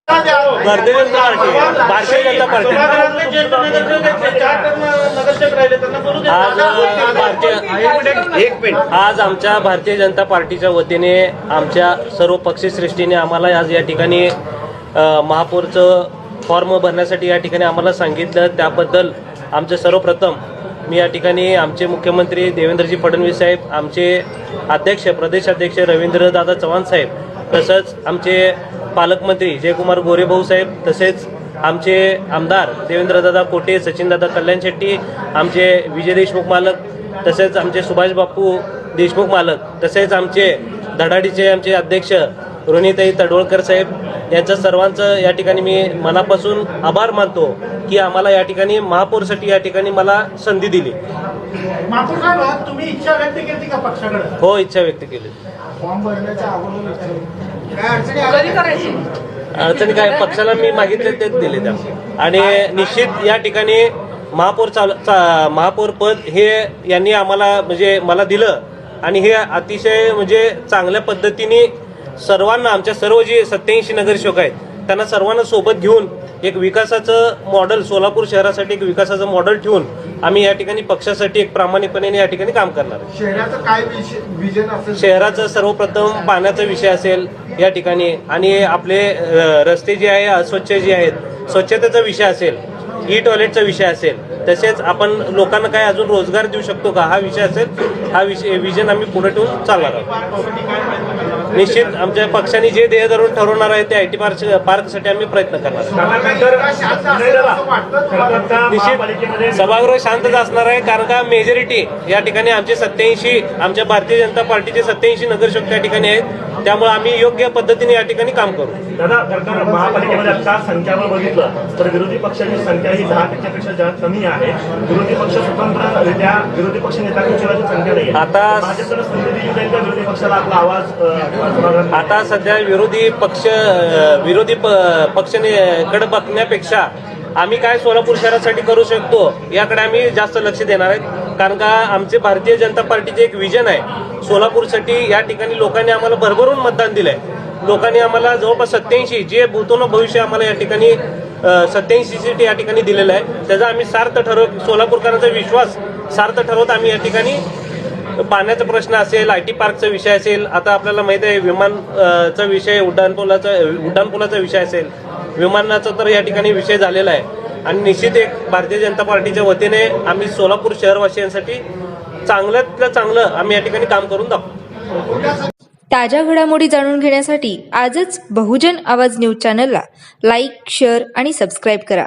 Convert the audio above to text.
Bharatiya Janata party आज आमच्या भारतीय जनता पार्टीच्या वतीने आमच्या सर्व पक्षश्रेष्ठीने आम्हाला आज या ठिकाणी महापौरचं फॉर्म भरण्यासाठी या ठिकाणी आम्हाला सांगितलं। त्याबद्दल आमचे सर्वप्रथम मी या ठिकाणी आमचे मुख्यमंत्री देवेंद्रजी फडणवीस साहेब, आमचे अध्यक्ष प्रदेशाध्यक्ष रवींद्रदादा चव्हाण साहेब, तसंच आमचे पालकमंत्री जयकुमार गोरेभाऊ साहेब, तसेच आमचे आमदार देवेंद्रदादा कोटे, सचिनदादा कल्याण शेट्टी, आमचे विजय देशमुख मालक, तसेच आमचे सुभाष बापू देशमुख मालक, तसेच आमचे धडाडीचे आमचे अध्यक्ष रोहिणीताई तडवळकर साहेब, यांचं सर्वांचं या ठिकाणी मी मनापासून आभार मानतो की आम्हाला या ठिकाणी महापौरसाठी या ठिकाणी मला संधी दिली। महापौर साहेब, तुम्ही इच्छा व्यक्त केली का पक्षाकडे? हो, इच्छा व्यक्त केली। फॉर्म भरण्याच्या अगोदर अडचणी काय पक्षाला मी मागितले तेच दिले त्या, आणि निश्चित या ठिकाणी महापौर पद हे यांनी आम्हाला म्हणजे मला दिलं, आणि हे अतिशय म्हणजे चांगल्या पद्धतीने सर्वांना आमच्या सर्व जे 87 नगरसेवक आहेत त्यांना सर्वांना सोबत घेऊन एक विकासाचं मॉडेल, सोलापूर शहरासाठी एक विकासाचं मॉडेल ठेवून आम्ही या ठिकाणी पक्षासाठी एक प्रामाणिकपणे या ठिकाणी काम करणार आहे। शहराचं काय विजन असेल? शहराचं सर्वप्रथम पाण्याचा विषय असेल या ठिकाणी, आणि आपले रस्ते जे आहे अस्वच्छ जे आहेत स्वच्छतेचा विषय असेल, ई टॉयलेटचा विषय असेल, तसेच आपण लोकांना काय अजून रोजगार देऊ शकतो का हा विषय असेल, हा विषय विजन आम्ही पुढे ठेवून चालणार आहोत। निश्चित आमच्या पक्षाने जे ध्येय धरून ठरवणार आहे ते IT पार्कसाठी आम्ही प्रयत्न करणार आहोत। निश्चित सभागृह शांतच असणार आहे, कारण का मेजॉरिटी या ठिकाणी आमचे 87 आमच्या भारतीय जनता पार्टीचे 87 नगरसेवक त्या ठिकाणी आहेत, त्यामुळे आम्ही योग्य पद्धतीने या ठिकाणी काम करू। दादा, सरकार महापालिकेमध्ये आता संख्यावर बघितलं तर विरोधी पक्षाची संख्या ही 10% जास्त कमी आहे। विरोधी पक्ष स्वतंत्ररित्या विरोधी पक्ष नेत्यांची संख्या नाही। आता भाजपला संधी दिली जाईल का विरोधी पक्षाला आपला आवाज? आता सध्या विरोधी पक्षाकडे बघण्यापेक्षा आम्ही काय सोलापूर शहरासाठी करू शकतो याकडे आम्ही जास्त लक्ष देणार आहे, कारण का आमचे भारतीय जनता पार्टीचे एक विजन आहे सोलापूरसाठी। या ठिकाणी लोकांनी आम्हाला भरभरून मतदान दिलंय, लोकांनी आम्हाला जवळपास 87 जे भूतोन भविष्य आम्हाला या ठिकाणी 87 सीट या ठिकाणी दिलेलं आहे, त्याचा आम्ही सार्थ ठरवत सोलापूरकरांचा विश्वास सार्थ ठरवत आम्ही या ठिकाणी पाण्याचा प्रश्न असेल, IT पार्कचा विषय असेल, आता आपल्याला माहित आहे विमानचा विषय, उड्डाणपुलाचा विषय असेल, विमानाचा तर या ठिकाणी विषय झालेला आहे, आणि निश्चित एक भारतीय जनता पार्टीच्या वतीने आम्ही सोलापूर शहरवासियांसाठी चांगल्यातलं चांगलं आम्ही या ठिकाणी काम करून दाखवू। ताज्या घडामोडी जाणून घेण्यासाठी आजच बहुजन आवाज न्यूज चॅनलला लाईक, शेअर आणि सबस्क्राईब करा।